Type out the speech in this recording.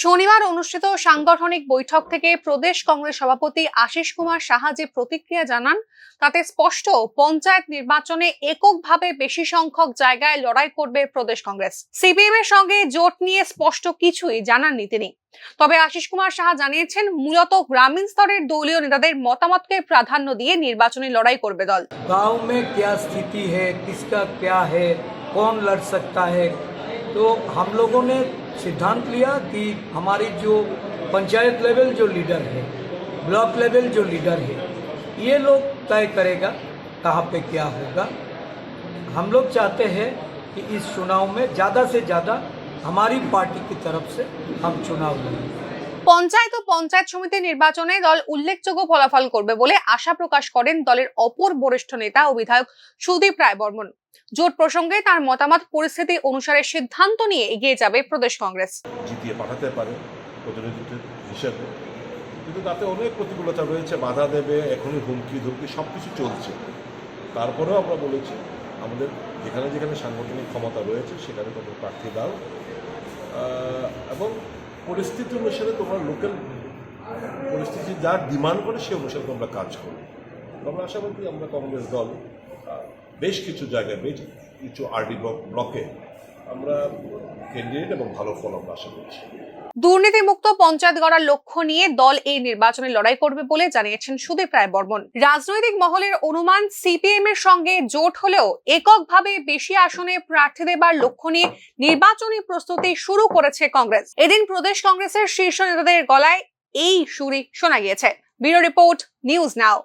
শনিবার অনুষ্ঠিত সাংগঠনিক বৈঠক থেকে প্রদেশ কংগ্রেস সভাপতি আশিস কুমার সাহা যে প্রতিক্রিয়া জানান তাতে স্পষ্ট, পঞ্চায়েত নির্বাচনে এককভাবে বেশি সংখ্যক জায়গায় লড়াই করবে প্রদেশ কংগ্রেস। সিপিএম এর সঙ্গে জোট নিয়ে স্পষ্ট কিছুই জানাননি তিনি। তবে আশিস কুমার সাহা জানিয়েছেন, মূলত গ্রামীণ স্তরের দলীয় নেতাদের মতামতকে প্রাধান্য দিয়ে নির্বাচনী লড়াই করবে দল। गांव में क्या स्थिति है, किसका क्या है, कौन लड़ सकता है, तो हम लोगों ने सिद्धांत लिया कि हमारी जो पंचायत लेवल जो लीडर है, ब्लॉक लेवल जो लीडर है, ये लोग तय करेगा कहाँ पे क्या होगा। हम लोग चाहते हैं कि इस चुनाव में ज़्यादा से ज़्यादा हमारी पार्टी की तरफ से हम चुनाव लड़ें। পঞ্চায়েত ও পঞ্চায়েত সমিতি নির্বাচনে দল উল্লেখযোগ্য ফলাফল করবে বলে আশা প্রকাশ করেন দলের অপর বরিষ্ঠ নেতা ও বিধায়ক সুদীপ রায় বর্মন। জোট প্রসঙ্গে তার মতামত, পরিস্থিতি অনুসারে সিদ্ধান্ত নিয়ে এগিয়ে যাবে প্রদেশ কংগ্রেস। জিতিয়ে পাঠাতে পারে প্রতিনিধিত্ব হিসেবে, কিন্তু তাতে অনেক প্রতিকূলতা রয়েছে, বাধা দেবে, এখনই হুমকি ধুমকি সবকিছু চলছে। তারপরেও আমরা বলেছি আমাদের যেখানে যেখানে সাংগঠনিক ক্ষমতা রয়েছে সেখানে তোমরা প্রার্থী দাও, এবং পরিস্থিতি অনুসারে তোমরা লোকাল পরিস্থিতি যা ডিমান্ড করে সে অনুসারে তোমরা কাজ করো। আমরা আশাবাদী আমরা কংগ্রেস দল বেশ কিছু জায়গায়, বেশ কিছু আরডি ব্লকে আমরা ক্যান্ডিডেট এবং ভালো ফল আমরা আশা করছি। দুর্নীতিমুক্ত পঞ্চায়েত গড়ার লক্ষ্য নিয়ে দল এই নির্বাচনে লড়াই করবে বলে জানিয়েছেন সুদীপ রায় বর্মন। রাজনৈতিক মহলের অনুমান, সিপিএম এর সঙ্গে জোট হলেও এককভাবে বেশি আসনে প্রার্থী দেবার লক্ষ্য নিয়ে নির্বাচনী প্রস্তুতি শুরু করেছে কংগ্রেস। এদিন প্রদেশ কংগ্রেসের শীর্ষ নেতাদের গলায় এই সুরই শোনা গিয়েছে। Bureau report, news now.